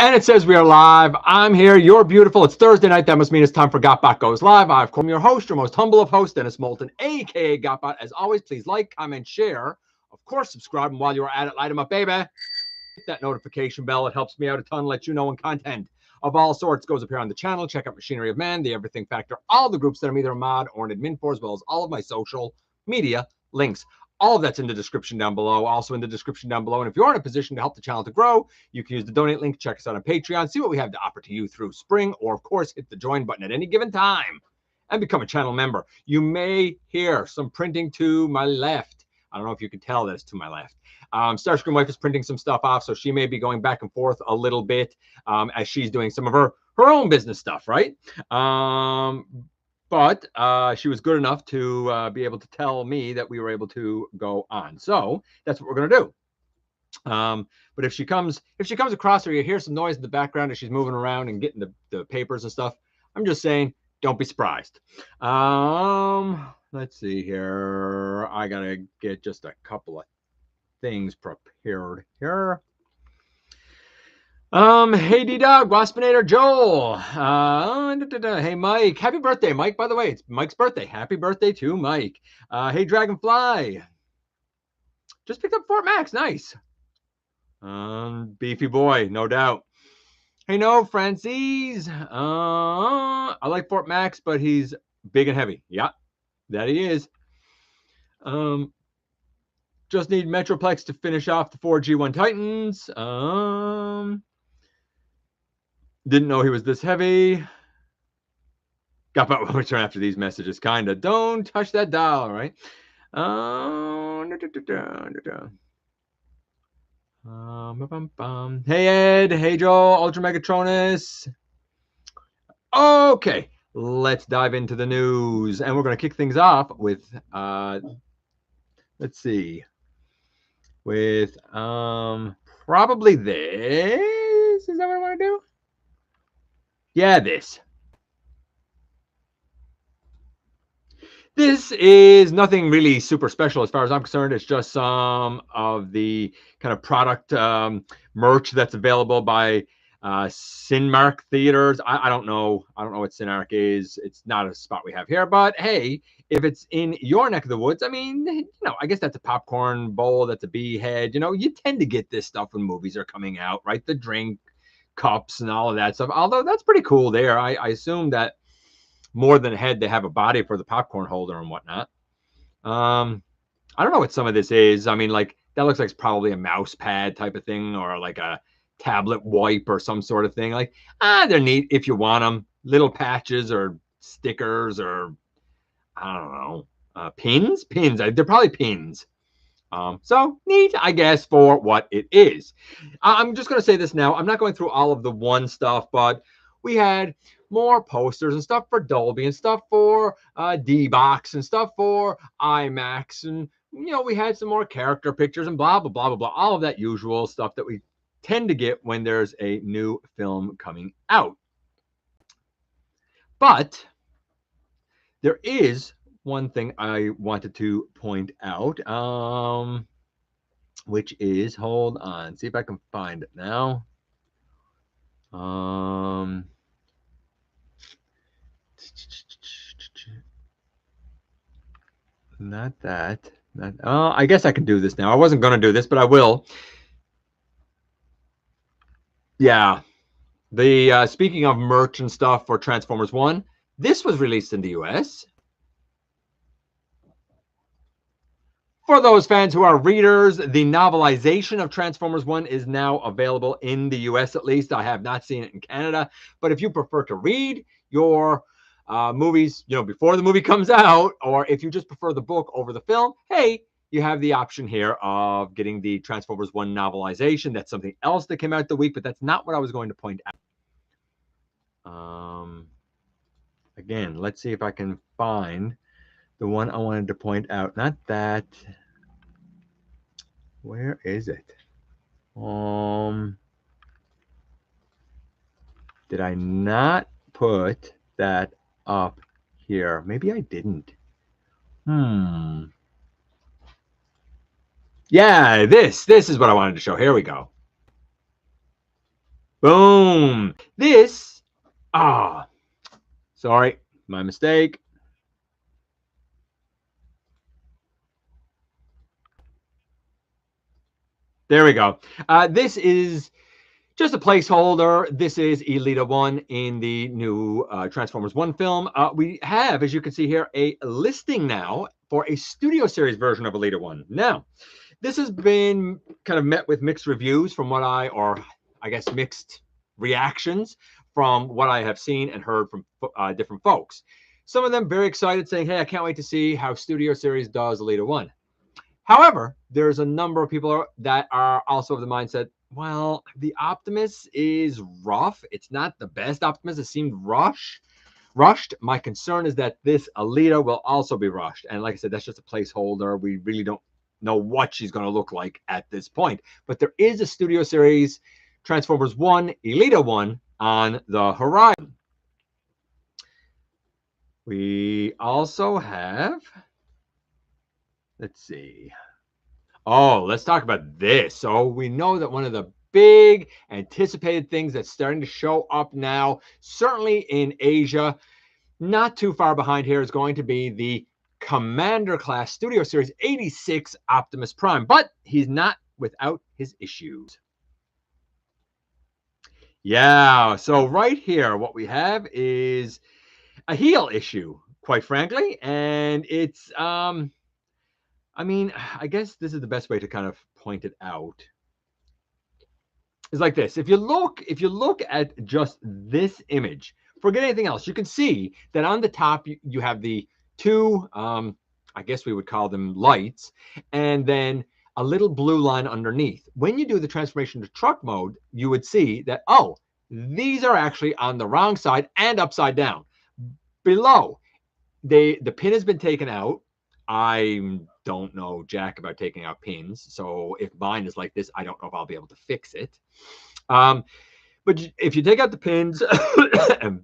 And it says we are live. I'm here. You're beautiful. It's Thursday night. That must mean it's time for GotBot Goes Live. I'm your host, your most humble of hosts, Dennis Moulton, a.k.a. GotBot. As always, please like, comment, share. Of course, subscribe. And while you're at it, light them up, baby. Hit that notification bell. It helps me out a ton. Let you know when content of all sorts goes up here on the channel. Check out Machinery of Man, The Everything Factor, all the groups that I'm either a mod or an admin for, as well as all of my social media links. All of that's in the description down below, also in the description down below. And if you're in a position to help the channel to grow, you can use the donate link, check us out on Patreon, see what we have to offer to you through spring, or of course, hit the join button at any given time and become a channel member. You may hear some printing to my left. I don't know if you can tell that it's to my left. Starscream Wife is printing some stuff off, so she may be going back and forth a little bit as she's doing some of her own business stuff, right? But she was good enough to be able to tell me that we were able to go on. So that's what we're going to do. But if she comes across or you hear some noise in the background as she's moving around and getting the papers and stuff, I'm just saying, don't be surprised. Let's see here. I got to get just a couple of things prepared here. Hey D-Dog, Waspinator, Joel. Hey Mike, happy birthday, Mike. By the way, it's Mike's birthday. Happy birthday to Mike. Hey Dragonfly. Just picked up Fort Max, nice. Beefy boy, no doubt. Hey no, Francis. I like Fort Max, but he's big and heavy. Yeah, that he is. Just need Metroplex to finish off the 4 G1 Titans. Didn't know he was this heavy. GotBot will return after these messages, kinda. Don't touch that dial, right? Hey Ed, hey Joel, Ultra Megatronus. Okay, let's dive into the news, and we're gonna kick things off with let's see, with probably this. Is that what I want to do? Yeah, this. This is nothing really super special as far as I'm concerned. It's just some of the kind of product merch that's available by Cinemark theaters. I don't know. I don't know what Cinemark is. It's not a spot we have here. But hey, if it's in your neck of the woods, I mean, you know, I guess that's a popcorn bowl. That's a bee head. You know, you tend to get this stuff when movies are coming out, right? The drink cups and all of that stuff. Although that's pretty cool there. I assume that more than a head, they have a body for the popcorn holder and whatnot. I don't know what some of this is. I mean, like, that looks like it's probably a mouse pad type of thing, or like a tablet wipe or some sort of thing. Like, they're neat if you want them. Little patches or stickers or, I don't know, pins? Pins. They're probably pins. So neat, I guess, for what it is. I'm just going to say this now. I'm not going through all of the one stuff, but we had more posters and stuff for Dolby and stuff for D-Box and stuff for IMAX. And, you know, we had some more character pictures and blah, blah, blah, blah, blah. All of that usual stuff that we tend to get when there's a new film coming out. But there is one thing I wanted to point out, which is, hold on, see if I can find it now. Not that. I guess I can do this now. I wasn't going to do this, but I will. Yeah. The speaking of merch and stuff for Transformers 1, this was released in the US. For those fans who are readers, the novelization of Transformers 1 is now available in the US at least. I have not seen it in Canada. But if you prefer to read your movies, you know, before the movie comes out, or if you just prefer the book over the film, hey, you have the option here of getting the Transformers 1 novelization. That's something else that came out the week, but that's not what I was going to point out. Again, let's see if I can find the one I wanted to point out. Not that. Where is it? Did I not put that up here? Maybe I didn't. Yeah, this is what I wanted to show. Here we go. Boom. This, sorry, my mistake. There we go. This is just a placeholder. This is Alita One in the new Transformers One film. We have, as you can see here, a listing now for a Studio Series version of Alita One. Now, this has been kind of met with mixed reviews from what I guess mixed reactions from what I have seen and heard from different folks. Some of them very excited, saying, hey, I can't wait to see how Studio Series does Alita One. However, there's a number of people that are also of the mindset, well, the Optimus is rough. It's not the best Optimus. It seemed rushed. My concern is that this Alita will also be rushed. And like I said, that's just a placeholder. We really don't know what she's going to look like at this point. But there is a Studio Series Transformers 1, Alita 1 on the horizon. We also have, let's see. Oh, let's talk about this. So we know that one of the big anticipated things that's starting to show up now, certainly in Asia, not too far behind here, is going to be the Commander class Studio Series 86 Optimus Prime, but he's not without his issues. Yeah, so right here, what we have is a heel issue, quite frankly, and it's I mean, I guess this is the best way to kind of point it out. It's like this. If you look at just this image, forget anything else, you can see that on the top you have the two, I guess we would call them lights, and then a little blue line underneath. When you do the transformation to truck mode, you would see that, oh, these are actually on the wrong side and upside down. Below, the pin has been taken out. I don't know jack about taking out pins, so if mine is like this, I don't know if I'll be able to fix it. But if you take out the pins and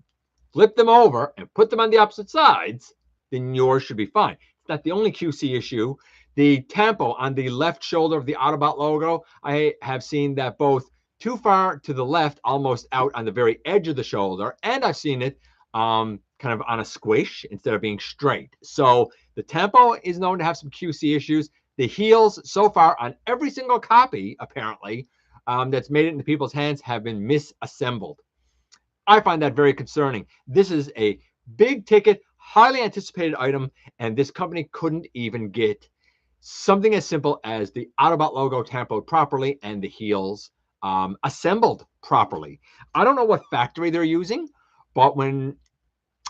flip them over and put them on the opposite sides, then yours should be fine. It's not the only QC issue. The tempo on the left shoulder of the Autobot logo, I have seen that both too far to the left, almost out on the very edge of the shoulder, and I've seen it kind of on a squish instead of being straight. So the tempo is known to have some QC issues. The heels so far on every single copy, apparently, that's made it into people's hands have been misassembled. I find that very concerning. This is a big ticket, highly anticipated item, and this company couldn't even get something as simple as the Autobot logo tempoed properly and the heels assembled properly. I don't know what factory they're using, but when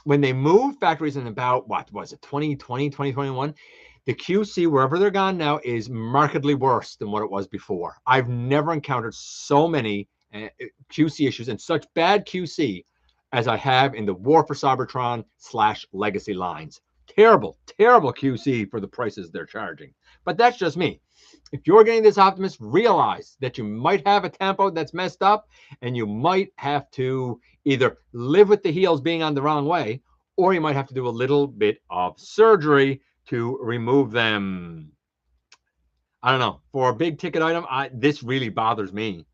they moved factories in about, what was it, 2020, 2021, the QC, wherever they're gone now, is markedly worse than what it was before. I've never encountered so many QC issues and such bad QC as I have in the War for Cybertron / Legacy lines. Terrible, terrible QC for the prices they're charging. But that's just me. If you're getting this Optimus, realize that you might have a tempo that's messed up, and you might have to either live with the heels being on the wrong way, or you might have to do a little bit of surgery to remove them. I don't know. For a big ticket item, this really bothers me.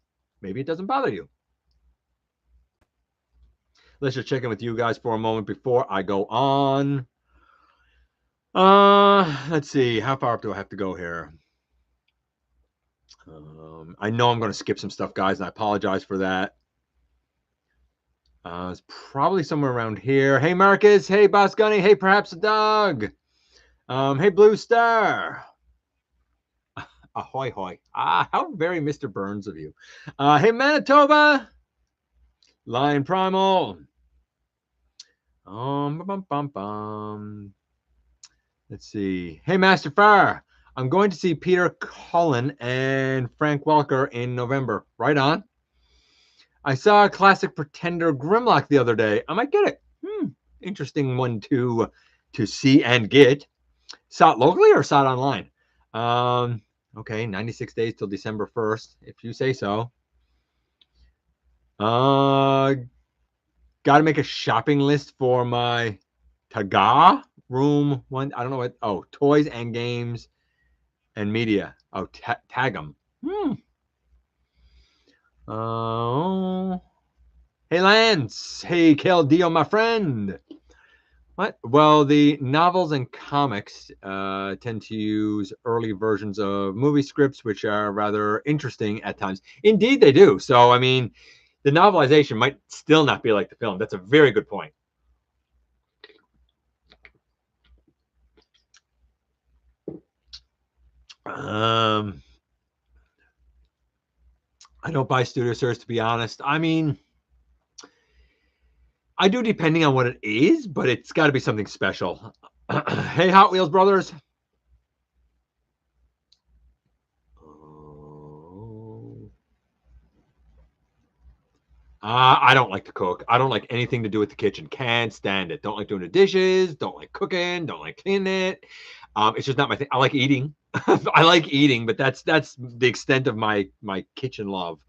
Maybe it doesn't bother you. Let's just check in with you guys for a moment before I go on. Let's see. How far up do I have to go here? I know I'm going to skip some stuff, guys, and I apologize for that. It's probably somewhere around here. Hey, Marcus. Hey, Boss Gunny. Hey, perhaps a dog. Hey, Blue Star. Ahoy, hoy. How very Mr. Burns of you. Hey, Manitoba. Lion Primal. Let's see. Hey, Master Fire. I'm going to see Peter Cullen and Frank Welker in November. Right on. I saw a classic Pretender Grimlock the other day. I might get it. Interesting one to see and get. Saw it locally or saw it online? Okay, 96 days till December 1st, if you say so. Got to make a shopping list for my Takara room one. I don't know what. Oh, toys and games and media. Oh, tag them. Oh, hey Lance. Hey Dio, my friend. What? Well, the novels and comics tend to use early versions of movie scripts, which are rather interesting at times. Indeed, they do. So, I mean, the novelization might still not be like the film. That's a very good point. Um, I don't buy studio search, to be honest. I mean, I do depending on what it is, but it's got to be something special. Hey, Hot Wheels brothers. Oh. I don't like to cook. I don't like anything to do with the kitchen. Can't stand it. Don't like doing the dishes. Don't like cooking. Don't like cleaning it. It's just not my thing. I like eating. I like eating, but that's the extent of my kitchen love.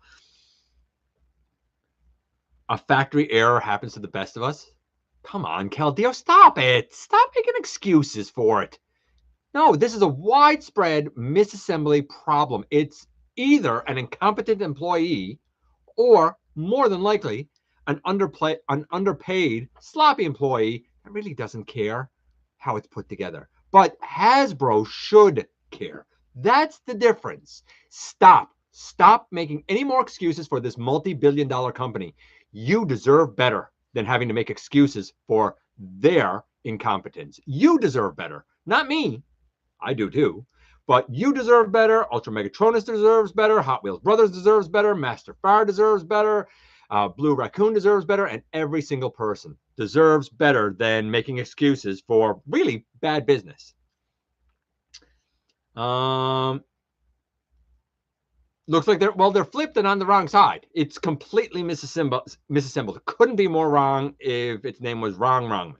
A factory error happens to the best of us. Come on, Caldeo, stop it. Stop making excuses for it. No, this is a widespread misassembly problem. It's either an incompetent employee or, more than likely, an underpaid, sloppy employee that really doesn't care how it's put together. But Hasbro should care. That's the difference. Stop making any more excuses for this multi-billion-dollar company. You deserve better than having to make excuses for their incompetence. You deserve better, not me. I do too. But you deserve better. Ultra Megatronus deserves better. Hot Wheels Brothers deserves better. Master Fire deserves better. Blue Raccoon deserves better. And every single person deserves better than making excuses for really bad business. Looks like they're flipped and on the wrong side. It's completely misassembled. It couldn't be more wrong if its name was Wrong.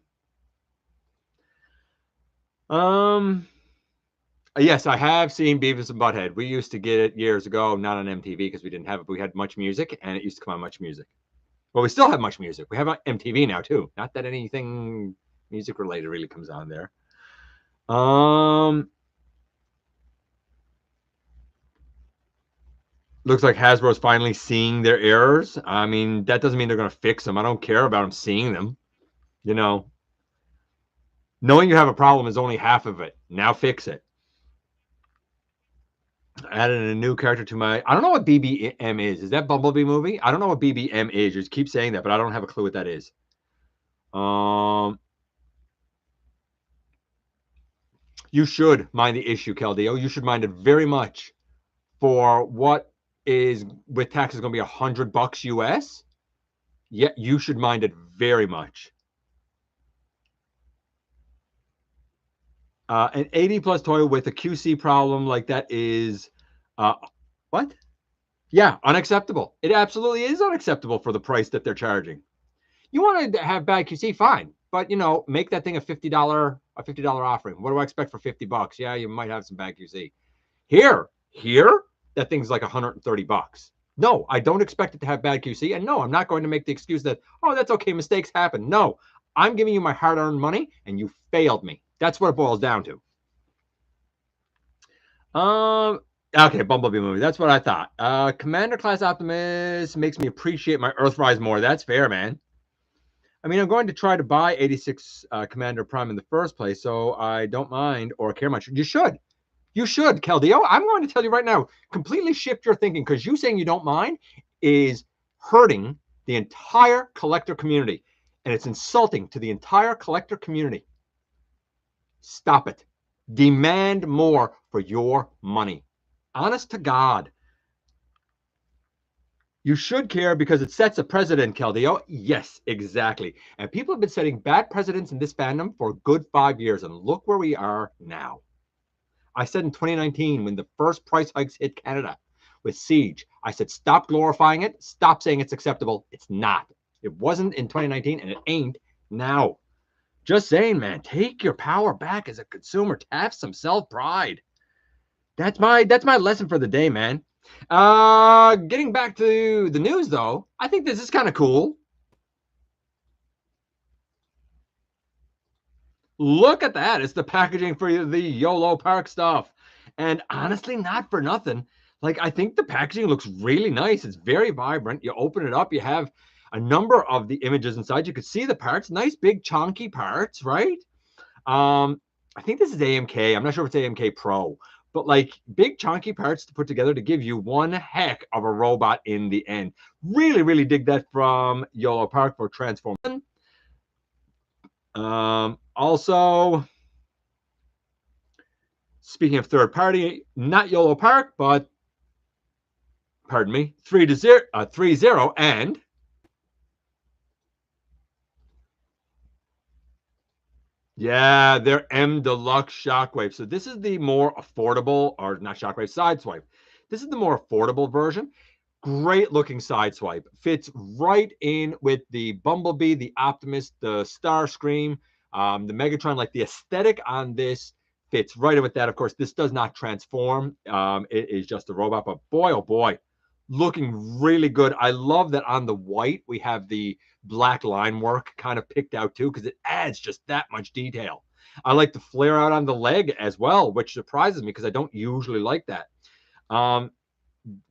Yes, I have seen Beavis and Butthead. We used to get it years ago, not on MTV because we didn't have it, but we had Much Music, and it used to come on Much Music. Well, we still have Much Music. We have MTV now too. Not that anything music related really comes on there. Looks like Hasbro's finally seeing their errors. I mean, that doesn't mean they're going to fix them. I don't care about them seeing them. You know, knowing you have a problem is only half of it. Now fix it. Added a new character to my. I don't know what BBM is. Is that Bumblebee movie? I don't know what BBM is. You just keep saying that, but I don't have a clue what that is. You should mind the issue, Caldeo. You should mind it very much for what is with taxes going to be $100 US. Yeah, you should mind it very much. An 80 plus toy with a QC problem like that is what? Yeah, unacceptable. It absolutely is unacceptable for the price that they're charging. You want to have bad QC, fine, but make that thing a $50 offering. What do I expect for $50? Yeah, you might have some bad QC. Here, that thing's like $130. No, I don't expect it to have bad QC, and no, I'm not going to make the excuse that that's okay, mistakes happen. No, I'm giving you my hard-earned money, and you failed me. That's what it boils down to. Okay, Bumblebee movie. That's what I thought. Commander Class Optimus makes me appreciate my Earthrise more. That's fair, man. I mean, I'm going to try to buy 86 Commander Prime in the first place, so I don't mind or care much. You should. You should, Caldeo. I'm going to tell you right now, completely shift your thinking, because you saying you don't mind is hurting the entire collector community, and it's insulting to the entire collector community. Stop it. Demand more for your money. Honest to God. You should care because it sets a precedent, Caldeo. Yes, exactly. And people have been setting bad precedents in this fandom for a good 5 years, and look where we are now. I said in 2019, when the first price hikes hit Canada with Siege, I said, stop glorifying it. Stop saying it's acceptable. It's not. It wasn't in 2019, and it ain't now. Just saying, man, take your power back as a consumer. Have some self-pride. That's my lesson for the day, man. Getting back to the news, though, I think this is kind of cool. Look at that. It's the packaging for the YOLOPARK stuff. And honestly, not for nothing. Like, I think the packaging looks really nice. It's very vibrant. You open it up, you have a number of the images inside. You could see the parts, nice big chunky parts, right? I think this is AMK. I'm not sure if it's AMK Pro, but like big chunky parts to put together to give you one heck of a robot in the end. Really, really dig that from YOLOPARK for Transform. Also, speaking of third party, not YOLOPARK, but pardon me, threezero, and yeah, they're M Deluxe Shockwave. So this is the more affordable, or not Shockwave, Sideswipe. This is the more affordable version. Great looking Sideswipe. Fits right in with the Bumblebee, the Optimus, the Starscream, the Megatron. Like the aesthetic on this fits right in with that. Of course, this does not transform. It is just a robot, but boy, oh boy, looking really good. I love that on the white we have the black line work kind of picked out too, because it adds just that much detail. I like the flare out on the leg as well, which surprises me because I don't usually like that.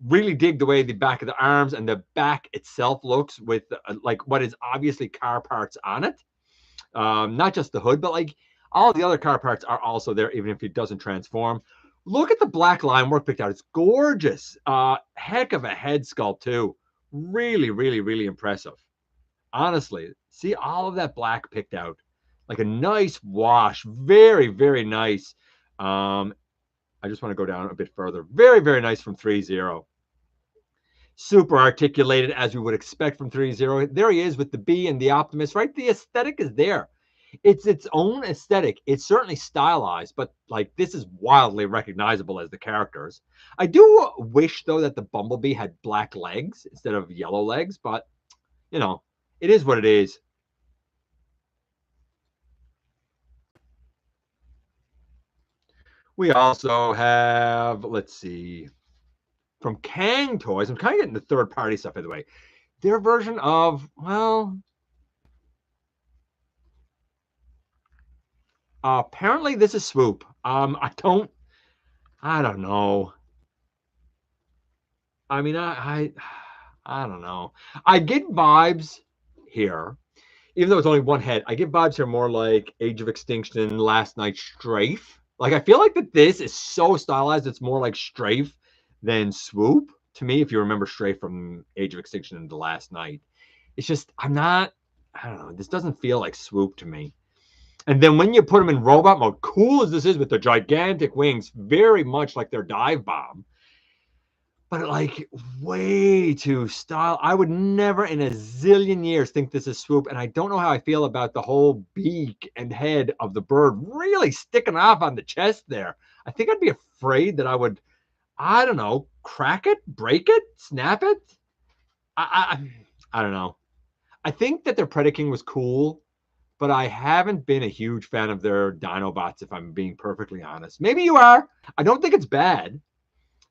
Really dig the way the back of the arms and the back itself looks with like what is obviously car parts on it. Not just the hood, but like all the other car parts are also there, even if it doesn't transform. Look at the black line work picked out. It's gorgeous. Heck of a head sculpt too. Really, really, really impressive. Honestly, see all of that black picked out. Like a nice wash. Very, very nice. I just want to go down a bit further. Very, very nice from threezero. Super articulated as we would expect from threezero. There he is with the B and the Optimus, right? The aesthetic is there. It's its own aesthetic. It's certainly stylized, but like this is wildly recognizable as the characters. I do wish though that the Bumblebee had black legs instead of yellow legs, but you know, it is what it is. We also have, let's see, from Cang Toys. I'm kind of getting the third party stuff out of the way. Their version of, well, apparently this is Swoop. I don't know. I mean, I don't know. I get vibes here, even though it's only one head. I get vibes here more like Age of Extinction, Last Night Strafe. Like I feel like that this is so stylized. It's more like Strafe than Swoop to me. If you remember Strafe from Age of Extinction and the Last Night, it's just I don't know. This doesn't feel like Swoop to me. And then when you put them in robot mode, cool as this is with the gigantic wings, very much like their dive bomb, but like way too style. I would never in a zillion years think this is Swoop. And I don't know how I feel about the whole beak and head of the bird really sticking off on the chest there. I think I'd be afraid that I would, I don't know, crack it, break it, snap it. I don't know. I think that their Predaking was cool, but I haven't been a huge fan of their Dinobots, if I'm being perfectly honest. Maybe you are. I don't think it's bad.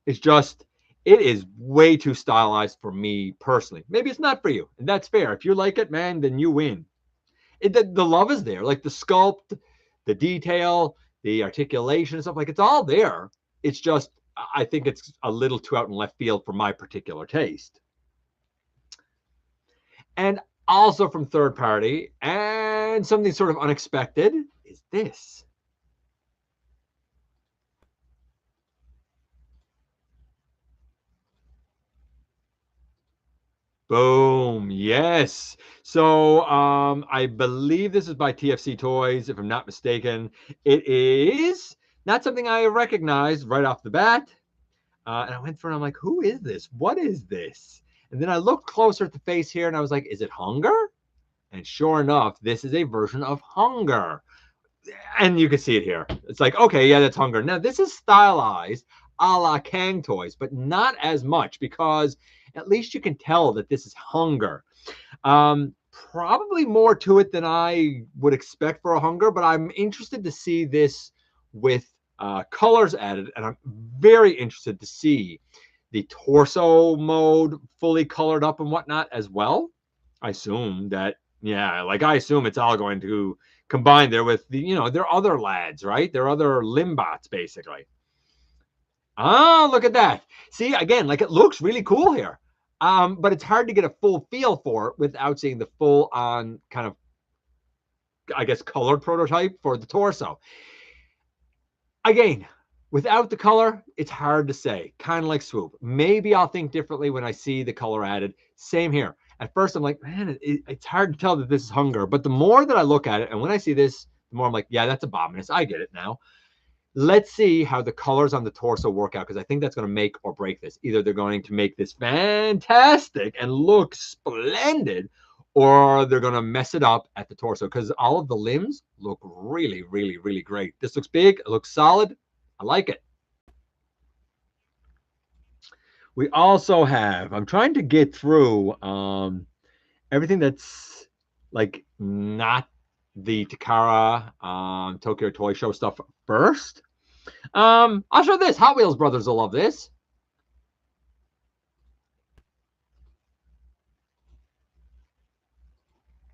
It's just, it is way too stylized for me personally. Maybe it's not for you, and that's fair. If you like it, man, then you win. The love is there, like the sculpt, the detail, the articulation and stuff. Like it's all there. It's just, I think it's a little too out in left field for my particular taste. And also from third party, and something sort of unexpected, is this. Boom. Yes. So I believe this is by TFC Toys, if I'm not mistaken. It is not something I recognized right off the bat. And I went through and I'm like, who is this? What is this? And then I looked closer at the face here and I was like, is it Hunger? And sure enough, this is a version of Hunger. And you can see it here. It's like, okay, yeah, that's Hunger. Now, this is stylized a la Cang Toys, but not as much because at least you can tell that this is Hunger. Probably more to it than I would expect for a Hunger, but I'm interested to see this with colors added, and I'm very interested to see the torso mode fully colored up and whatnot as well. I assume that, yeah, like I assume it's all going to combine there with the, you know, their other lads, right? Their other limbots, basically. Oh, look at that. See, again, like it looks really cool here. But it's hard to get a full feel for it without seeing the full on kind of, I guess, colored prototype for the torso. Again, without the color, it's hard to say. Kind of like Swoop. Maybe I'll think differently when I see the color added. Same here. At first, I'm like, man, it's hard to tell that this is Hunger. But the more that I look at it, and when I see this, the more I'm like, yeah, that's Abominus. I get it now. Let's see how the colors on the torso work out, because I think that's going to make or break this. Either they're going to make this fantastic and look splendid, or they're going to mess it up at the torso, because all of the limbs look really, really, really great. This looks big. It looks solid. I like it. We also have, I'm trying to get through everything that's like not the Takara Tokyo Toy Show stuff first. I'll show this. Hot Wheels brothers will love this.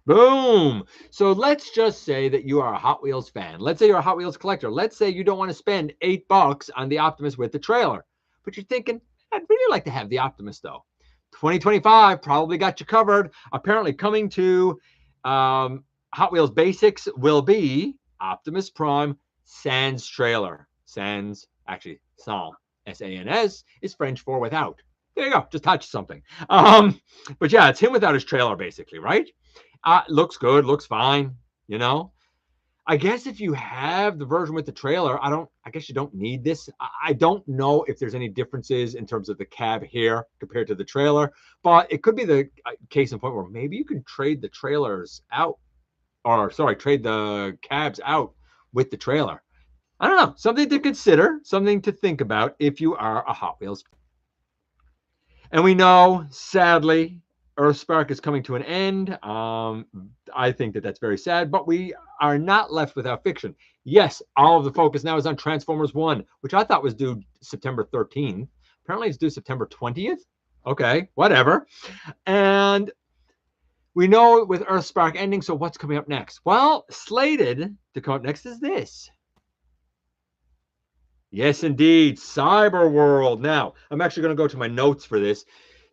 Boom. So let's just say that you are a Hot Wheels fan. Let's say you're a Hot Wheels collector. Let's say you don't want to spend $8 on the Optimus with the trailer, but you're thinking, I'd really like to have the Optimus though. 2025 probably got you covered. Apparently coming to Hot Wheels Basics will be Optimus Prime Sans trailer. Sans, actually, sans, S-A-N-S, is French for without. There you go. Just touch something. But yeah, it's him without his trailer, basically, right? Looks good, looks fine, you know. I guess if you have the version with the trailer, I guess you don't need this. I don't know if there's any differences in terms of the cab here compared to the trailer, but it could be the case in point where maybe you can trade the trailers out, or sorry, trade the cabs out with the trailer. I don't know, something to consider, something to think about if you are a Hot Wheels. And we know, sadly, Earthspark is coming to an end. I think that that's very sad, but we are not left without fiction. Yes, all of the focus now is on Transformers 1, which I thought was due September 13th. Apparently it's due September 20th. Okay, whatever. And we know with Earthspark ending, so what's coming up next? Well, slated to come up next is this. Yes, indeed, Cyberworld. Now, I'm actually going to go to my notes for this.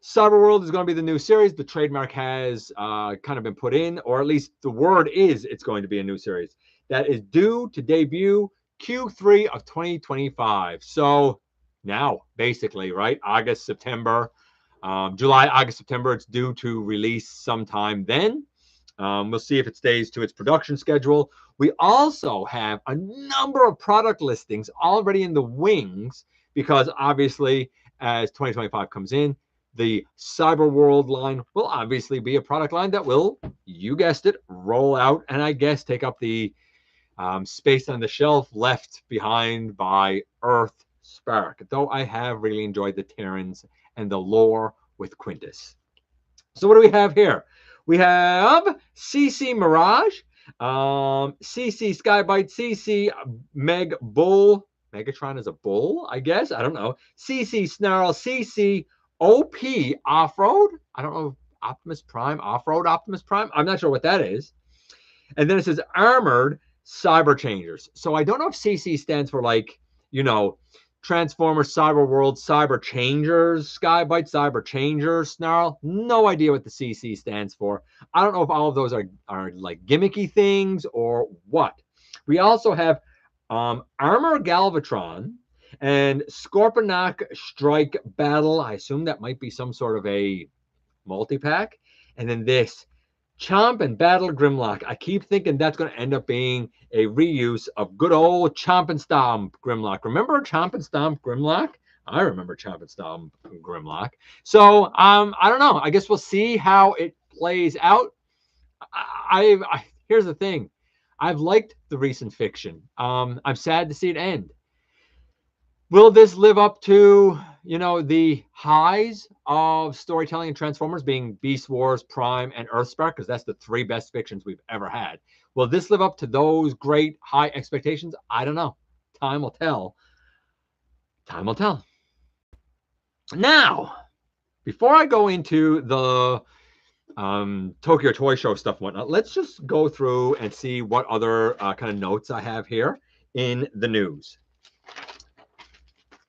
Cyberworld is going to be the new series. The trademark has kind of been put in, or at least the word is it's going to be a new series that is due to debut Q3 of 2025. So now, basically, right? August, September, July, August, September. It's due to release sometime then. We'll see if it stays to its production schedule. We also have a number of product listings already in the wings, because obviously, as 2025 comes in, the Cyberworld line will obviously be a product line that will, you guessed it, roll out and I guess take up the space on the shelf left behind by Earthspark, though I have really enjoyed the Terrans and the lore with Quintus. So what do we have here? We have CC Mirage, CC Skybite, CC Meg Bull. Megatron is a bull, I guess. I don't know. CC Snarl, CC OP Off-Road. I don't know. Optimus Prime, Off-Road Optimus Prime. I'm not sure what that is. And then it says Armored Cyber Changers. So I don't know if CC stands for, like, you know, Transformers, Cyberworld, Cyber Changers, Skybite, Cyber Changers, Snarl. No idea what the CC stands for. I don't know if all of those are like gimmicky things or what. We also have Armor Galvatron and Scorponok Strike Battle. I assume that might be some sort of a multi-pack. And then this Chomp and Battle Grimlock. I keep thinking that's going to end up being a reuse of good old Chomp and Stomp Grimlock. Remember Chomp and Stomp Grimlock? I remember Chomp and Stomp Grimlock. So I don't know. I guess we'll see how it plays out. Here's the thing. I've liked the recent fiction. I'm sad to see it end. Will this live up to, you know, the highs of storytelling in Transformers, being Beast Wars, Prime, and Earthspark, because that's the three best fictions we've ever had? Will this live up to those great high expectations? I don't know. Time will tell. Time will tell. Now, before I go into the Tokyo Toy Show stuff and whatnot, let's just go through and see what other kind of notes I have here in the news.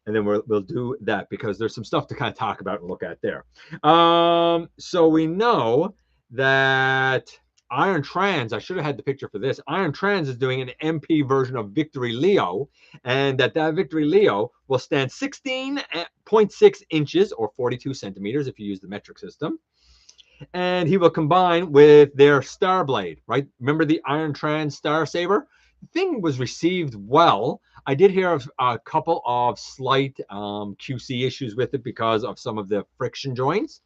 and then we'll do that because there's some stuff to kind of talk about and look at there. So we know that Iron Trans, I should have had the picture for this. Iron Trans is doing an MP version of Victory Leo, and that Victory Leo will stand 16.6 inches or 42 centimeters if you use the metric system. And he will combine with their Star Blade, right? Remember the Iron Trans Star Saber? The thing was received well. I did hear of a couple of slight QC issues with it because of some of the friction joints.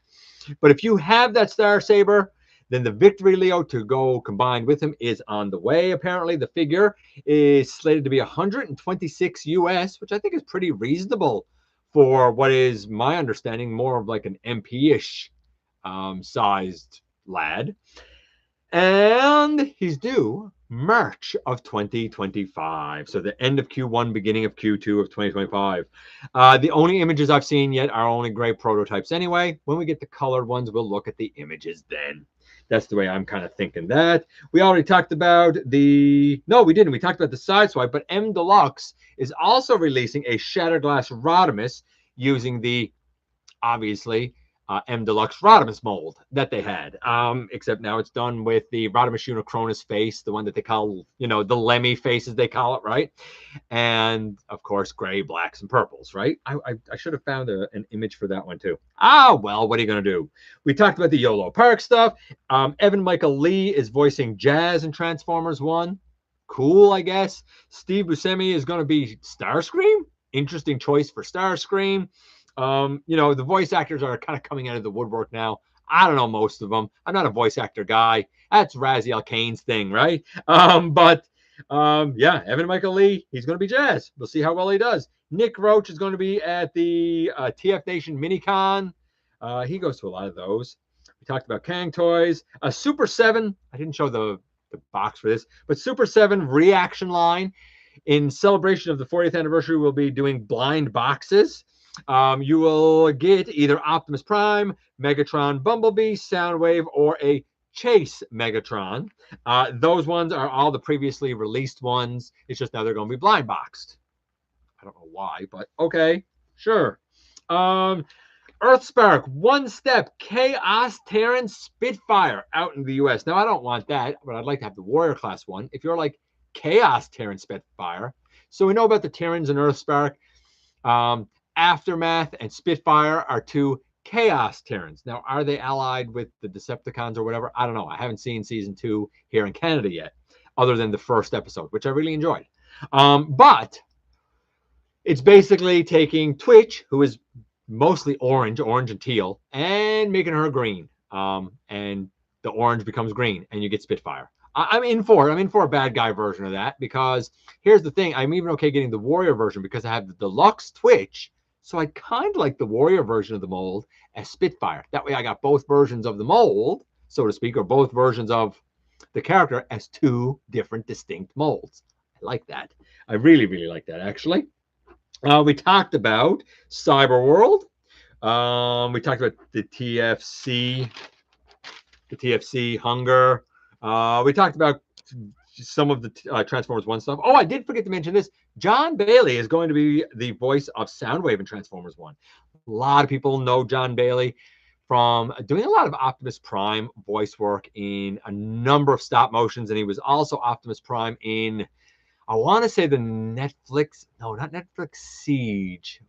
But if you have that Star Saber, then the Victory Leo to go combined with him is on the way. Apparently, the figure is slated to be 126 US, which I think is pretty reasonable for what is my understanding more of like an MP-ish sized lad. And he's due March of 2025. So the end of Q1, beginning of Q2 of 2025. The only images I've seen yet are only gray prototypes anyway. When we get the colored ones, we'll look at the images then. That's the way I'm kind of thinking that. We already talked about the... No, we didn't. We talked about the Sideswipe, but M Deluxe is also releasing a Shatterglass Rodimus using the, obviously, M Deluxe Rodimus mold that they had, except now it's done with the Rodimus Unicronus face, the one that they call, you know, the Lemmy face as they call it, right? And of course, gray, blacks, and purples, right? I should have found an image for that one too. Ah, well, what are you gonna do? We talked about the YOLOPARK stuff. Evan Michael Lee is voicing Jazz in Transformers 1. Cool, I guess. Steve Buscemi is gonna be Starscream. Interesting choice for Starscream. You know, the voice actors are kind of coming out of the woodwork now. I don't know most of them. I'm not a voice actor guy. That's Raziel Kane's thing, right? Yeah, Evan Michael Lee, he's going to be Jazz. We'll see how well he does. Nick Roach is going to be at the TF Nation Minicon. He goes to a lot of those. We talked about Cang Toys. Super 7, I didn't show the box for this, but Super 7 Reaction line. In celebration of the 40th anniversary, we'll be doing blind boxes. You will get either Optimus Prime, Megatron, Bumblebee, Soundwave, or a Chase Megatron. Those ones are all the previously released ones. It's just now they're going to be blind boxed. I don't know why, but okay, sure. Earthspark, One Step, Chaos Terran Spitfire out in the US. Now, I don't want that, but I'd like to have the Warrior Class one. If you're like Chaos Terran Spitfire. So we know about the Terrans and Earthspark. Aftermath and Spitfire are two Chaos Terrans. Now, are they allied with the Decepticons or whatever? I don't know. I haven't seen season 2 here in Canada yet, other than the first episode, which I really enjoyed. But it's basically taking Twitch, who is mostly orange and teal, and making her green. And the orange becomes green, and you get Spitfire. I'm in for a bad guy version of that, because here's the thing. I'm even okay getting the Warrior version because I have the deluxe Twitch. So I kind of like the Warrior version of the mold as Spitfire. That way I got both versions of the mold, so to speak, or both versions of the character as two different distinct molds. I like that. I really, really like that, actually. We talked about Cyberworld. We talked about the TFC Hunger. We talked about some of the Transformers 1 stuff. Oh, I did forget to mention this. John Bailey is going to be the voice of Soundwave in Transformers 1. A lot of people know John Bailey from doing a lot of Optimus Prime voice work in a number of stop motions, and he was also Optimus Prime in, I want to say the Netflix, no, not Netflix Siege.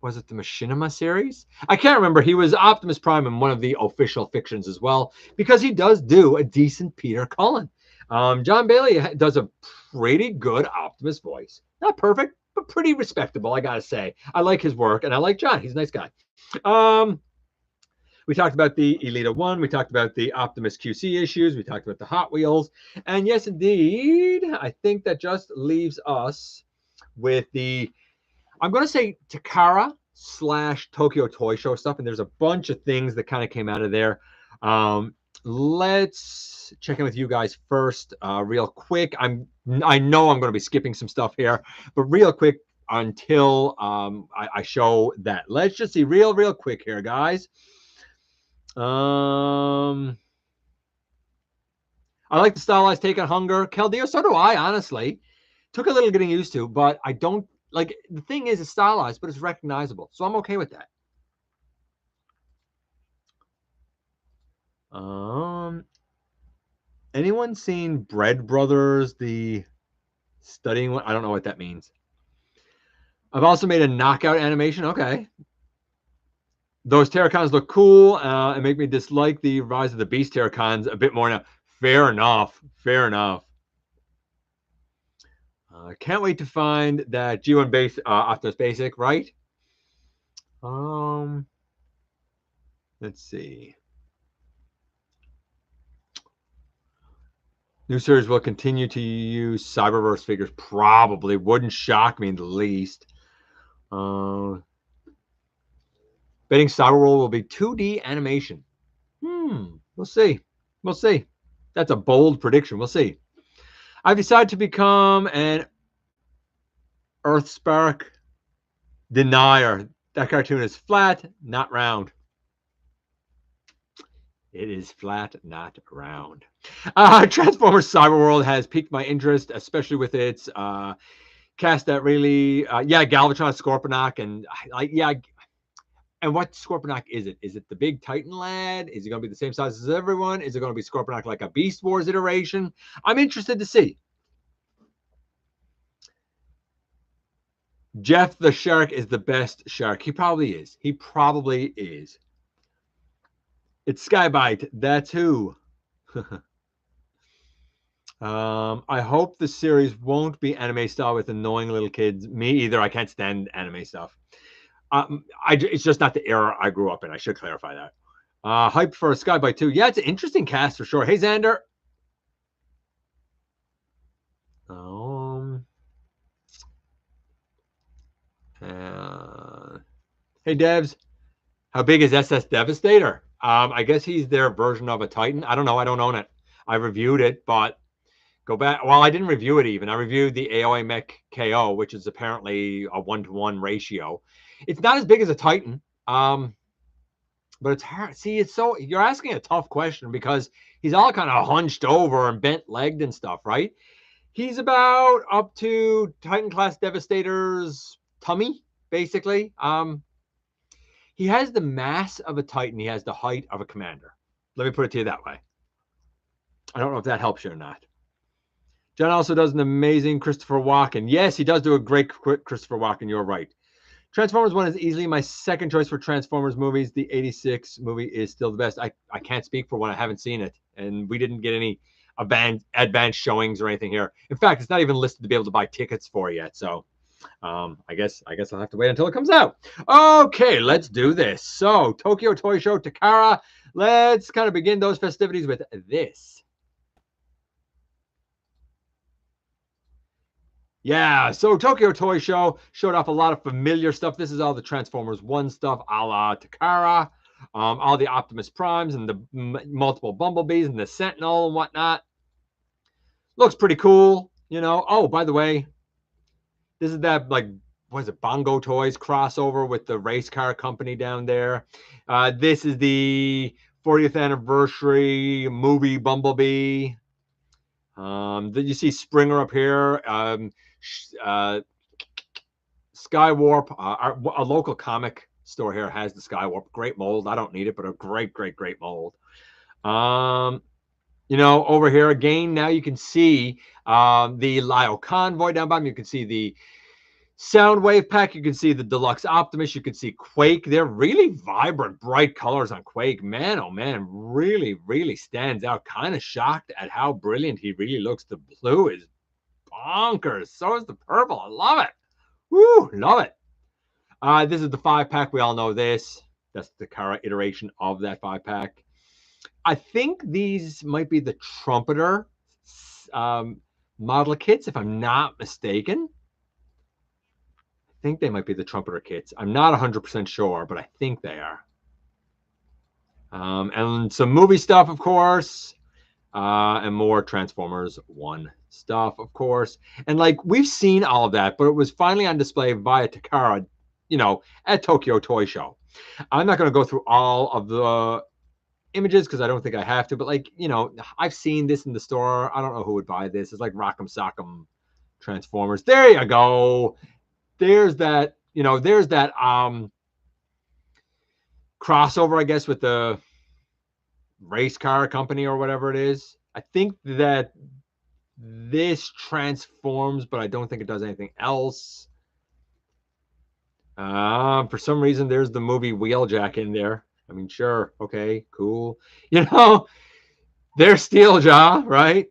Was it the Machinima series? I can't remember. He was Optimus Prime in one of the official fictions as well, because he does do a decent Peter Cullen. John Bailey does a pretty good Optimus voice. Not perfect, but pretty respectable, I gotta say. I like his work, and I like John. He's a nice guy. We talked about the Alita One. We talked about the Optimus QC issues. We talked about the Hot Wheels. And yes, indeed, I think that just leaves us with the, I'm going to say Takara / Tokyo Toy Show stuff, and there's a bunch of things that kind of came out of there. Let's check in with you guys first, real quick. I know I'm going to be skipping some stuff here, but real quick until I show that. Let's just see real quick here, guys. I like the stylized take on Hunger. Caldeo, so do I, honestly. Took a little getting used to, but I don't like, the thing is, it's stylized, but it's recognizable. So I'm okay with that. Anyone seen Bread Brothers, the studying one? I don't know what that means. I've also made a knockout animation. Okay. Those Terracons look cool and make me dislike the Rise of the Beast Terracons a bit more now. Fair enough. Fair enough. Can't wait to find that G1 base Optimus Basic, right? Let's see. New series will continue to use Cyberverse figures. Probably. Wouldn't shock me in the least. Betting Cyberworld will be 2D animation. We'll see. We'll see. That's a bold prediction. We'll see. I've decided to become an Earthspark denier. That cartoon is flat, not round. It is flat, not round. Transformers Cyberworld has piqued my interest, especially with its cast that really, Galvatron, Scorponok, and and what Scorponok is it? Is it the big Titan lad? Is it going to be the same size as everyone? Is it going to be Scorponok like a Beast Wars iteration? I'm interested to see. Jeff the Shark is the best shark. He probably is. He probably is. It's Skybite. That's who. I hope the series won't be anime style with annoying little kids. Me either. I can't stand anime stuff. It's just not the era I grew up in. I should clarify that. Hyped for Skybite 2. Yeah, it's an interesting cast for sure. Hey, Xander. Hey, Devs. How big is SS Devastator? I guess he's their version of a Titan. I don't know. I don't own it. I reviewed it, but go back. Well, I didn't review it even. I reviewed the AOA Mech KO, which is apparently a 1-to-1 ratio. It's not as big as a Titan, but it's hard. See, you're asking a tough question because he's all kind of hunched over and bent-legged and stuff, right? He's about up to Titan class Devastator's tummy, basically. He has the mass of a Titan. He has the height of a commander. Let me put it to you that way. I don't know if that helps you or not. John also does an amazing Christopher Walken. Yes, he does do a great Christopher Walken. You're right. Transformers 1 is easily my second choice for Transformers movies. The 86 movie is still the best. I can't speak for one. I haven't seen it. And we didn't get any advanced showings or anything here. In fact, it's not even listed to be able to buy tickets for yet. So I guess I'll have to wait until it comes out. Okay, let's do this. So Tokyo Toy Show, Takara. Let's kind of begin those festivities with this. Yeah, so Tokyo Toy Show showed off a lot of familiar stuff. This is all the Transformers 1 stuff, a la Takara, all the Optimus Primes and the multiple Bumblebees and the Sentinel and whatnot. Looks pretty cool, you know. Oh, by the way, this is that, like, what is it, Bongo Toys crossover with the race car company down there. This is the 40th anniversary movie Bumblebee. You see Springer up here. Skywarp, a local comic store here has the Skywarp. Great mold. I don't need it, but a great mold. You know, over here again, now you can see the Lyle Convoy down bottom. You can see the Soundwave pack. You can see the Deluxe Optimus. You can see Quake. They're really vibrant, bright colors on Quake. Man, oh man, really stands out. Kind of shocked at how brilliant he really looks. The blue is bonkers. So is the purple. I love it. Woo, love it. This is the 5-pack. We all know this. That's the Takara iteration of that 5-pack. I think these might be the Trumpeter model kits, if I'm not mistaken. I think they might be the Trumpeter kits. I'm not 100% sure, but I think they are. And some movie stuff, of course, and more Transformers 1 stuff, of course. And like, we've seen all of that, but it was finally on display via Takara, you know, at Tokyo Toy Show. I'm not going to go through all of the images because I don't think I have to, but like, you know, I've seen this in the store. I don't know who would buy this. It's like Rock'em Sock'em Transformers. There you go. there's that, there's that crossover, I guess, with the race car company or whatever it is. I think that this transforms, but I don't think it does anything else. For some reason, there's the movie Wheeljack in there. I mean, sure, okay, cool. There's Steeljaw, right?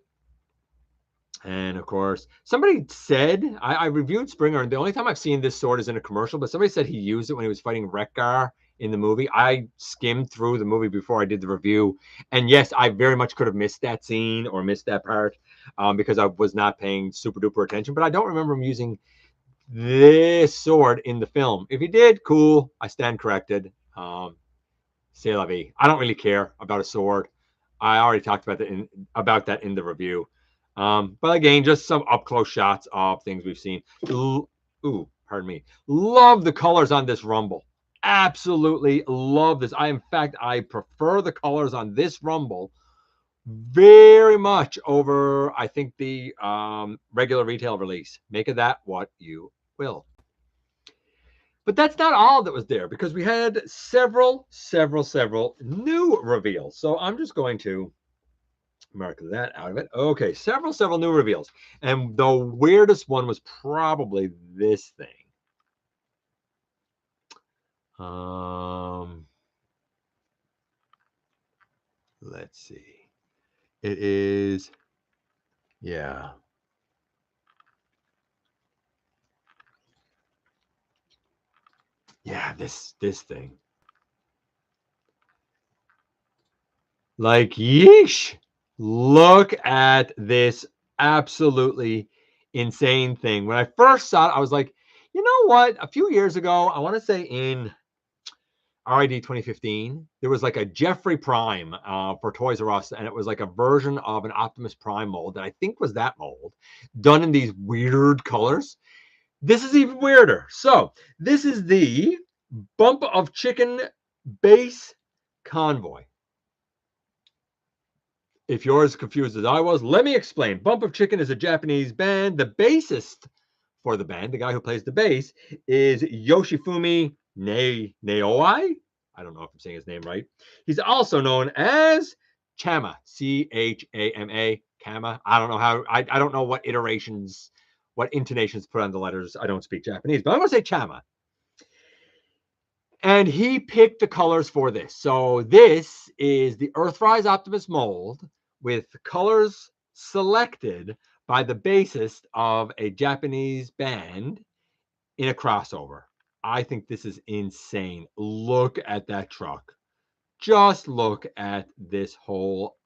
And of course, somebody said, I reviewed Springer, and the only time I've seen this sword is in a commercial, but somebody said he used it when he was fighting Wreck-Gar in the movie. I skimmed through the movie before I did the review. And yes, I very much could have missed that scene or missed that part because I was not paying super duper attention. But I don't remember him using this sword in the film. If he did, cool. I stand corrected. C'est la vie. I don't really care about a sword. I already talked about that in the review. But again, just some up close shots of things we've seen. Ooh, pardon me. Love the colors on this Rumble. Absolutely love this. In fact, I prefer the colors on this Rumble very much over, I think, the regular retail release. Make of that what you will. But that's not all that was there, because we had several new reveals. So I'm just going to mark that out of it. Okay, several new reveals. And the weirdest one was probably this thing. Let's see. It is, yeah. Yeah, this thing. Like, yeesh. Look at this absolutely insane thing. When I first saw it, I was like, you know what? A few years ago, I want to say in RID 2015, there was like a Jeffrey Prime for Toys R Us, and it was like a version of an Optimus Prime mold that I think was that mold, done in these weird colors. This is even weirder. So this is the Bump of Chicken base convoy. If you're as confused as I was, let me explain. Bump of Chicken is a Japanese band. The bassist for the band, the guy who plays the bass, is Yoshifumi Naoi. I don't know if I'm saying his name right. He's also known as Chama, Chama, Kama. I don't know how, I don't know what iterations, what intonations put on the letters. I don't speak Japanese, but I'm going to say Chama. And he picked the colors for this. So this is the Earthrise Optimus mold with colors selected by the bassist of a Japanese band in a crossover. I think this is insane. Look at that truck. Just look at this whole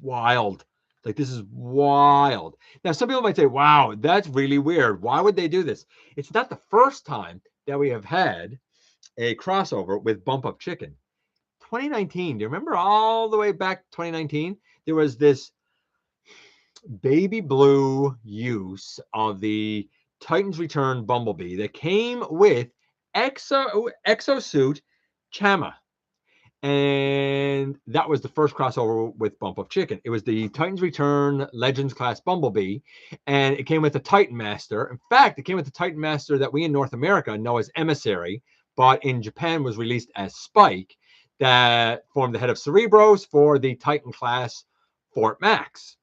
wild. Like, this is wild. Now, some people might say, wow, that's really weird. Why would they do this? It's not the first time that we have had a crossover with Bump Up Chicken. 2019, do you remember all the way back 2019? There was this baby blue use of the Titans Return Bumblebee that came with exosuit Chama. And that was the first crossover with Bump Up Chicken. It was the Titans Return Legends class Bumblebee, and it came with the Titan Master. In fact, it came with the Titan Master that we in North America know as Emissary, but in Japan was released as Spike, that formed the head of Cerebros for the Titan class Fort Max.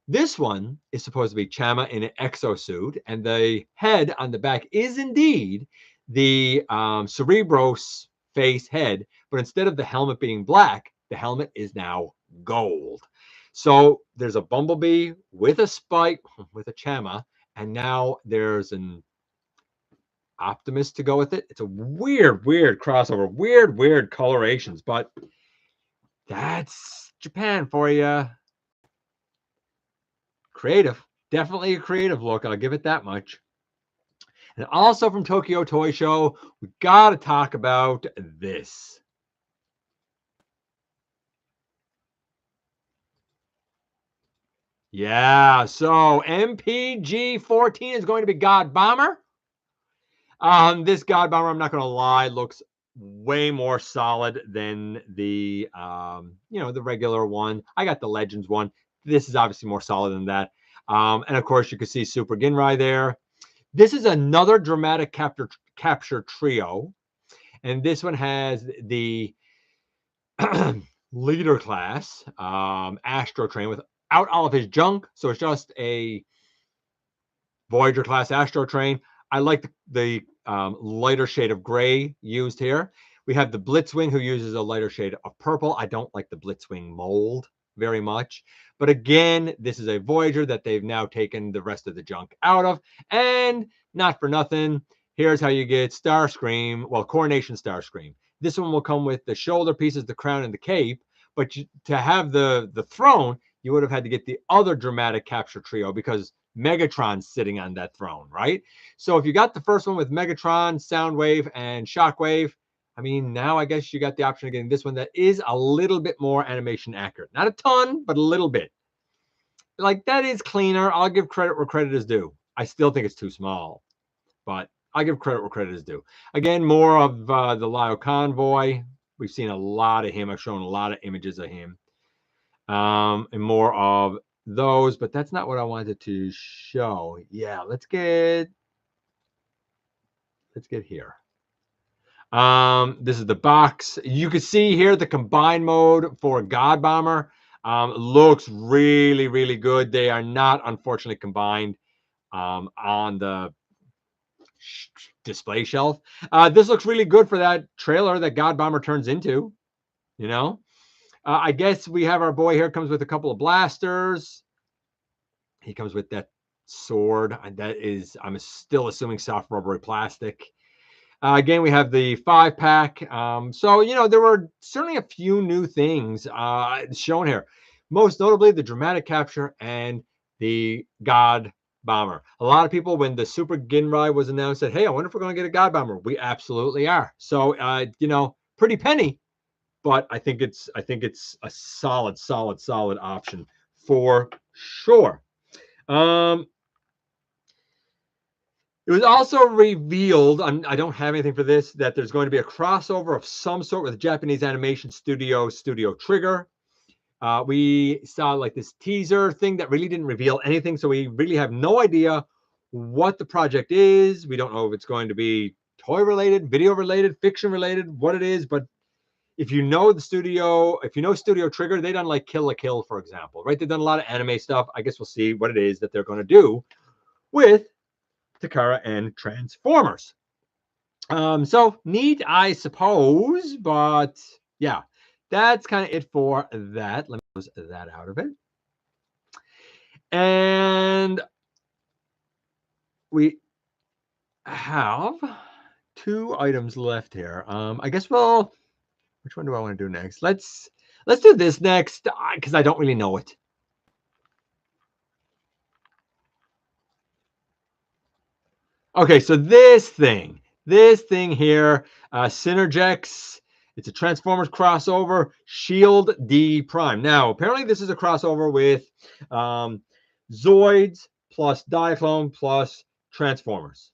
This one is supposed to be Chama in an exosuit, and the head on the back is indeed the Cerebros face head, but instead of the helmet being black, the helmet is now gold. So there's a Bumblebee with a Spike, with a Chama, and now there's an Optimus to go with it. It's a weird crossover, weird colorations, but that's Japan for you. Creative, definitely a creative look. I'll give it that much. And also from Tokyo Toy Show, we got to talk about this. Yeah, so MPG 14 is going to be God Bomber. This God Bomber, I'm not going to lie, looks way more solid than the the regular one. I got the Legends one. This is obviously more solid than that. And of course, you can see Super Ginrai there. This is another dramatic capture trio, and this one has the leader class Astro Train without all of his junk, so it's just a Voyager class Astro Train. I like the lighter shade of gray used here. We have the Blitzwing, who uses a lighter shade of purple. I don't like the Blitzwing mold very much. But again, this is a Voyager that they've now taken the rest of the junk out of. And not for nothing, here's how you get Starscream, well, Coronation Starscream. This one will come with the shoulder pieces, the crown, and the cape. But to have the throne, you would have had to get the other dramatic capture trio, because Megatron's sitting on that throne, right? So if you got the first one with Megatron, Soundwave, and Shockwave, I mean, now I guess you got the option of getting this one that is a little bit more animation accurate. Not a ton, but a little bit. Like, that is cleaner. I'll give credit where credit is due. I still think it's too small, but I'll give credit where credit is due. Again, more of the Lio Convoy. We've seen a lot of him. I've shown a lot of images of him. And more of those, but that's not what I wanted to show. Yeah, let's get here. This is the box. You can see here the combined mode for God Bomber. Looks really, really good. They are not, unfortunately, combined on the display shelf. This looks really good for that trailer that God Bomber turns into, you know. I guess we have our boy here, comes with a couple of blasters. He comes with that sword. That is, I'm still assuming, soft rubbery plastic. Again, we have the 5-pack. So, you know, there were certainly a few new things shown here. Most notably, the dramatic capture and the God Bomber. A lot of people, when the Super Ginrai was announced, said, hey, I wonder if we're going to get a God Bomber. We absolutely are. So, you know, pretty penny, but I think it's a solid option for sure. It was also revealed, I don't have anything for this, that there's going to be a crossover of some sort with Japanese animation studio, Studio Trigger. We saw like this teaser thing that really didn't reveal anything, so we really have no idea what the project is. We don't know if it's going to be toy related, video related, fiction related, what it is, but if you know the studio, if you know Studio Trigger, they've done like Kill la Kill, for example, right? They've done a lot of anime stuff. I guess we'll see what it is that they're going to do with Takara and Transformers. So neat, I suppose, but yeah, that's kind of it for that. Let me close that out of it. And we have 2 items left here. I guess we'll, which one do I want to do next? Let's do this next, because I don't really know it. Okay, so this thing here, Synergex. It's a Transformers crossover, Shield D Prime. Now, apparently this is a crossover with Zoids plus Diaclone plus Transformers.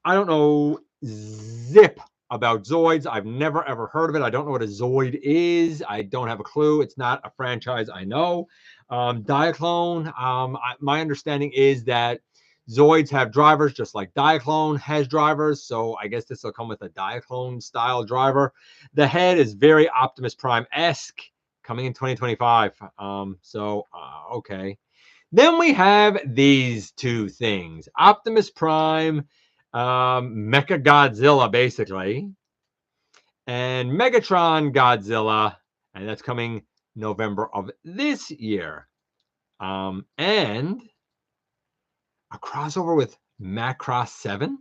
I don't know zip about Zoids. I've never, ever heard of it. I don't know what a Zoid is. I don't have a clue. It's not a franchise I know. Diaclone, my understanding is that Zoids have drivers just like Diaclone has drivers, so I guess this will come with a Diaclone style driver. The head is very Optimus Prime-esque, coming in 2025. Okay. Then we have these 2 things. Optimus Prime, Mecha Godzilla, basically, and Megatron Godzilla, and that's coming November of this year. And a crossover with Macross 7?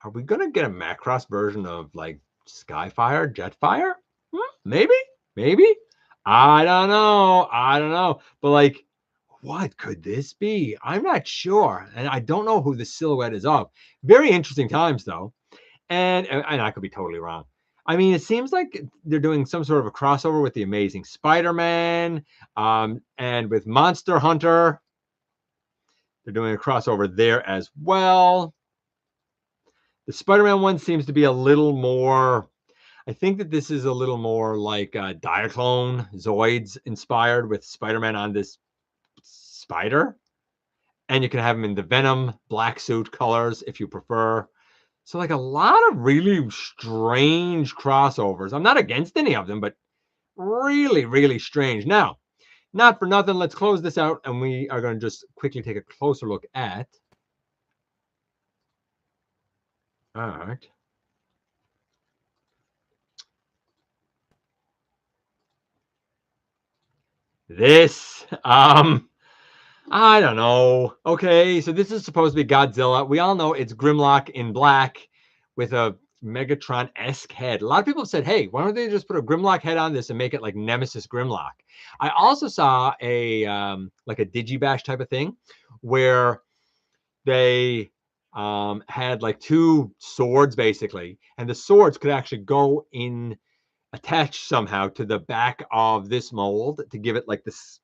Are we going to get a Macross version of like Skyfire, Jetfire? Maybe? I don't know. But like, what could this be? I'm not sure. And I don't know who the silhouette is of. Very interesting times, though. And I could be totally wrong. I mean, it seems like they're doing some sort of a crossover with the Amazing Spider-Man and with Monster Hunter. They're doing a crossover there as well. The Spider-Man one seems to be a little more, I think that this is a little more like Diaclone, Zoids inspired with Spider-Man on this spider. And you can have them in the Venom black suit colors if you prefer. So like a lot of really strange crossovers. I'm not against any of them, but really, really strange. Now, not for nothing, let's close this out and we are going to just quickly take a closer look at. All right. This, I don't know. Okay, so this is supposed to be Godzilla. We all know it's Grimlock in black with a Megatron-esque head. A lot of people have said, hey, why don't they just put a Grimlock head on this and make it like Nemesis Grimlock? I also saw a like a Digibash type of thing where they had like two swords basically, and the swords could actually go in attached somehow to the back of this mold to give it like this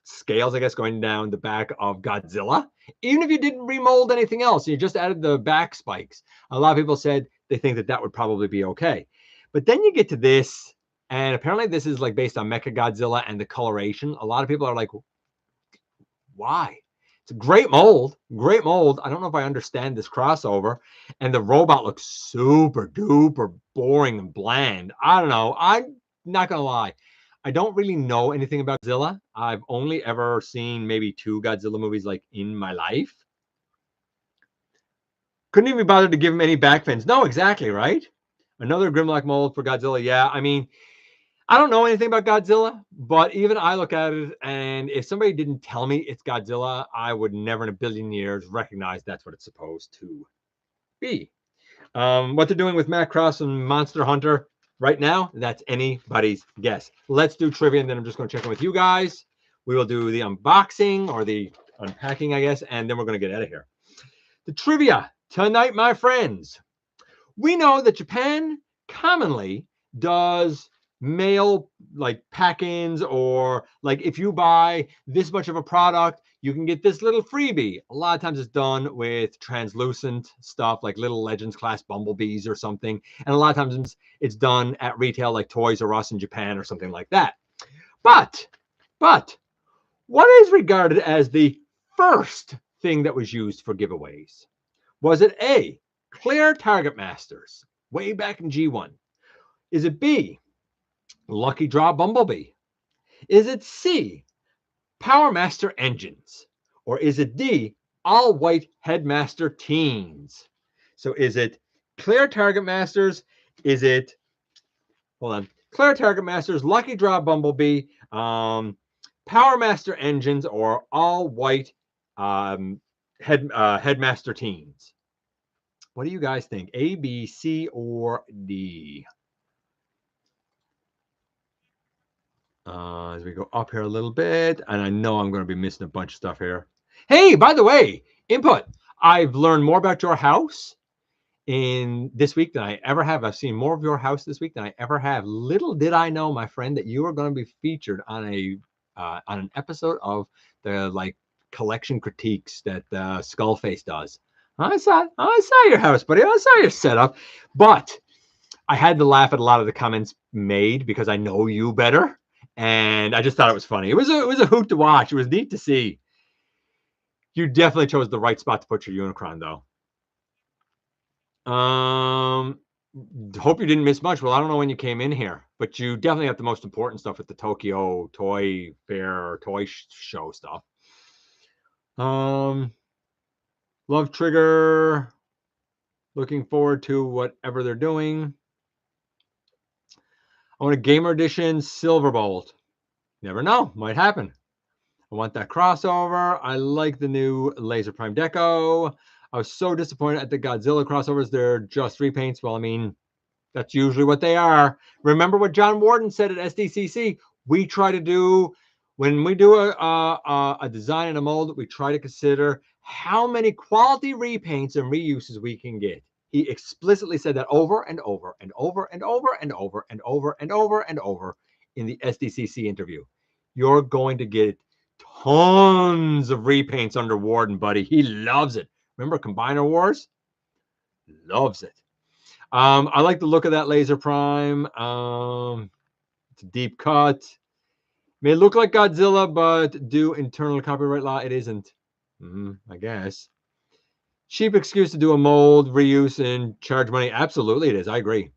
scales, I guess, going down the back of Godzilla. Even if you didn't remold anything else, you just added the back spikes. A lot of people said they think that that would probably be okay. But then you get to this, and apparently this is like based on Mecha Godzilla and the coloration. A lot of people are like, why? It's a great mold, great mold. I don't know if I understand this crossover. And the robot looks super duper boring and bland. I don't know. I'm not going to lie. I don't really know anything about Godzilla. I've only ever seen maybe 2 Godzilla movies like in my life. Couldn't even be bothered to give him any back fins. No, exactly, right? Another Grimlock mold for Godzilla. Yeah, I mean, I don't know anything about Godzilla, but even I look at it, and if somebody didn't tell me it's Godzilla, I would never in a billion years recognize that's what it's supposed to be. What they're doing with Macross and Monster Hunter right now, that's anybody's guess. Let's do trivia, and then I'm just going to check in with you guys. We will do the unboxing or the unpacking, I guess, and then we're going to get out of here. The trivia tonight, my friends. We know that Japan commonly does mail like pack-ins, or like if you buy this much of a product, you can get this little freebie. A lot of times it's done with translucent stuff like little Legends class bumblebees or something. And a lot of times it's done at retail like Toys R Us in Japan or something like that. But what is regarded as the first thing that was used for giveaways? Was it A, Clear Target Masters, way back in G1? Is it B, Lucky Draw Bumblebee? Is it C, Power Master Engines? Or is it D, All White Headmaster Teens? So is it Clear Target Masters? Is it, hold on, Clear Target Masters, Lucky Draw Bumblebee, Power Master Engines, or All White Headmaster Teens? What do you guys think? A, B, C, or D? As we go up here a little bit, and I know I'm going to be missing a bunch of stuff here. Hey, by the way, input. I've learned more about your house in this week than I ever have. I've seen more of your house this week than I ever have. Little did I know, my friend, that you are going to be featured on an episode of the like collection critiques that Skullface does. I saw your house, buddy. I saw your setup, but I had to laugh at a lot of the comments made because I know you better, and I just thought it was funny. It was a hoot to watch. It was neat to see. You definitely chose the right spot to put your Unicron, though. Hope you didn't miss much. Well, I don't know when you came in here, but you definitely have the most important stuff at the Tokyo Toy Fair or Toy Show stuff. Love Trigger. Looking forward to whatever they're doing. I want a Gamer Edition Silverbolt. Never know. Might happen. I want that crossover. I like the new Laser Prime Deco. I was so disappointed at the Godzilla crossovers. They're just repaints. Well, I mean, that's usually what they are. Remember what John Warden said at SDCC? We try to do, when we do a design and a mold, we try to consider how many quality repaints and reuses we can get. He explicitly said that over and over and over and over and over and over and over and over in the SDCC interview. You're going to get tons of repaints under Warden, buddy. He loves it. Remember Combiner Wars? Loves it. I like the look of that Laser Prime. It's a deep cut. May look like Godzilla, but due internal copyright law, it isn't. I guess. Cheap excuse to do a mold, reuse, and charge money. Absolutely it is. I agree.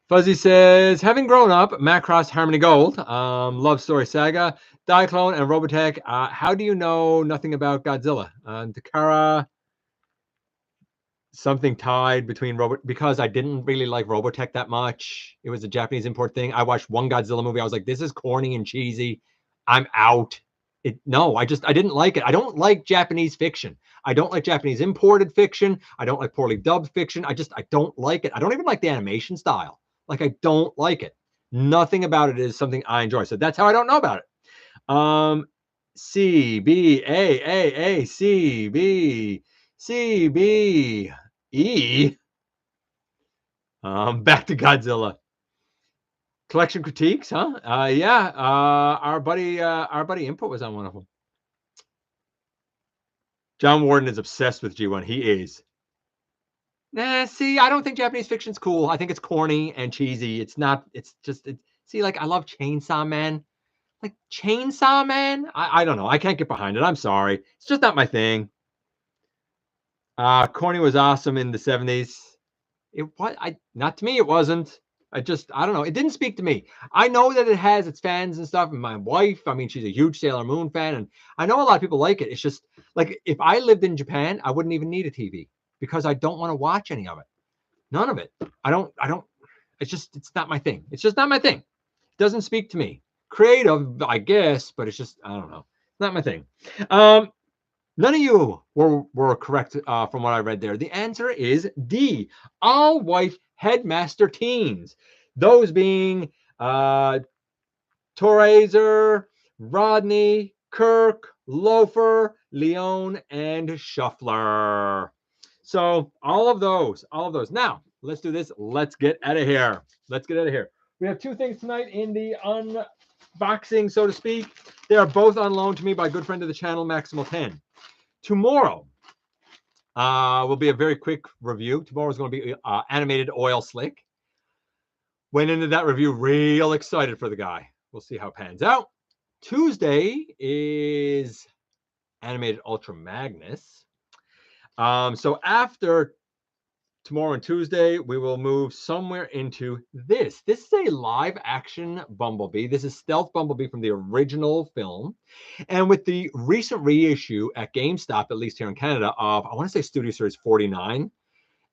Fuzzy says, having grown up, Macross Harmony Gold, Love Story Saga, Diaclone, and Robotech, how do you know nothing about Godzilla? Takara, something tied between because I didn't really like Robotech that much. It was a Japanese import thing. I watched one Godzilla movie. I was like, this is corny and cheesy. I'm out. I didn't like it. I don't like Japanese fiction. I don't like Japanese imported fiction. I don't like poorly dubbed fiction. I don't like it. I don't even like the animation style. Like, I don't like it. Nothing about it is something I enjoy. So that's how I don't know about it. C B A A A C B C B E. Back to Godzilla. Collection critiques, huh? Yeah. Our buddy Input was on one of them. John Warden is obsessed with G1. He is. See, I don't think Japanese fiction's cool. I think it's corny and cheesy. It's not. It's just. See, like, I love Chainsaw Man. Like, Chainsaw Man. I don't know. I can't get behind it. I'm sorry. It's just not my thing. Corny was awesome in the 70s. Not to me, it wasn't. I don't know. It didn't speak to me. I know that it has its fans and stuff. And my wife, I mean, she's a huge Sailor Moon fan. And I know a lot of people like it. It's just like, if I lived in Japan, I wouldn't even need a TV because I don't want to watch any of it. None of it. I don't, it's not my thing. It's just not my thing. It doesn't speak to me. Creative, I guess, but it's just, I don't know. It's not my thing. None of you were correct from what I read there. The answer is D, all white headmaster teens. Those being Torazer, Rodney, Kirk, Loafer, Leon, and Shuffler. So all of those. Now, let's do this. Let's get out of here. We have two things tonight in the unboxing, so to speak. They are both on loan to me by a good friend of the channel, Maximal 10. Tomorrow will be a very quick review. Tomorrow's going to be animated oil slick. Went into that review real excited for the guy. We'll see how it pans out. Tuesday is animated Ultra Magnus. So after tomorrow and Tuesday, we will move somewhere into this. This is a live action Bumblebee. This is Stealth Bumblebee from the original film. And with the recent reissue at GameStop, at least here in Canada, of, I want to say Studio Series 49,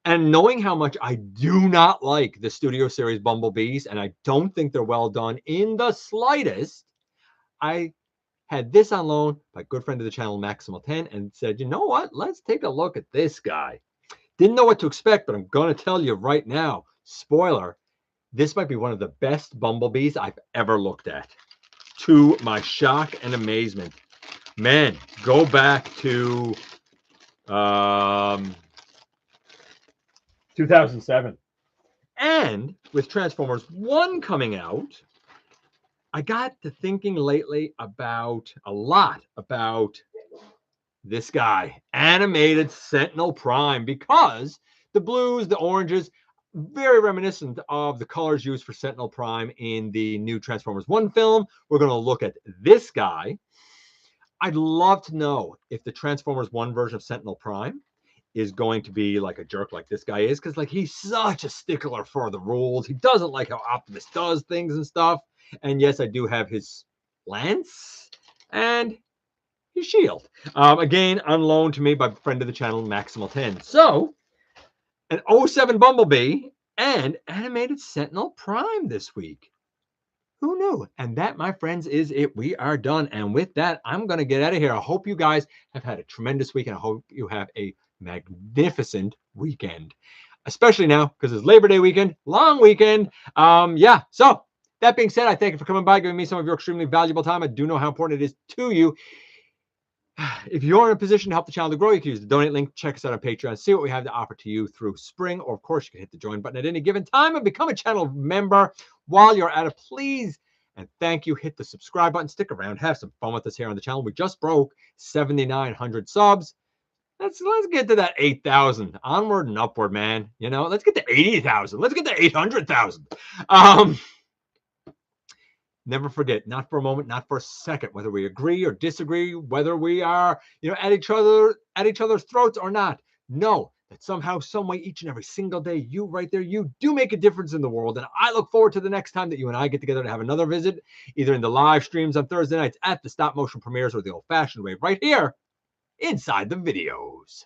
and knowing how much I do not like the Studio Series Bumblebees, and I don't think they're well done in the slightest, I had this on loan by a good friend of the channel, Maximal 10, and said, you know what? Let's take a look at this guy. Didn't know what to expect, but I'm going to tell you right now, spoiler, this might be one of the best Bumblebees I've ever looked at, to my shock and amazement. Man, go back to 2007. And with Transformers 1 coming out, I got to thinking lately a lot about this guy, animated Sentinel Prime, because the blues, the oranges, very reminiscent of the colors used for Sentinel Prime in the new Transformers 1 film. We're going to look at this guy. I'd love to know if the Transformers 1 version of Sentinel Prime is going to be like a jerk like this guy is, because like, he's such a stickler for the rules. He doesn't like how Optimus does things and stuff. And yes, I do have his lance and his shield. Again, on loan to me by a friend of the channel, Maximal 10. So, an 07 Bumblebee and animated Sentinel Prime this week. Who knew? And that, my friends, is it. We are done. And with that, I'm going to get out of here. I hope you guys have had a tremendous week, and I hope you have a magnificent weekend, especially now because it's Labor Day weekend, long weekend. Yeah. So that being said, I thank you for coming by, giving me some of your extremely valuable time. I do know how important it is to you. If you're in a position to help the channel to grow, you can use the donate link. Check us out on Patreon. See what we have to offer to you through spring. Or, of course, you can hit the join button at any given time and become a channel member. While you're at it, please and thank you. Hit the subscribe button. Stick around. Have some fun with us here on the channel. We just broke 7,900 subs. Let's get to that 8,000. Onward and upward, man. You know, let's get to 80,000. Let's get to 800,000. never forget, not for a moment, not for a second, whether we agree or disagree, whether we are, at each other's throats or not. Know that somehow, some way, each and every single day, you right there, you do make a difference in the world. And I look forward to the next time that you and I get together to have another visit, either in the live streams on Thursday nights, at the stop motion premieres, or the old fashioned way right here inside the videos.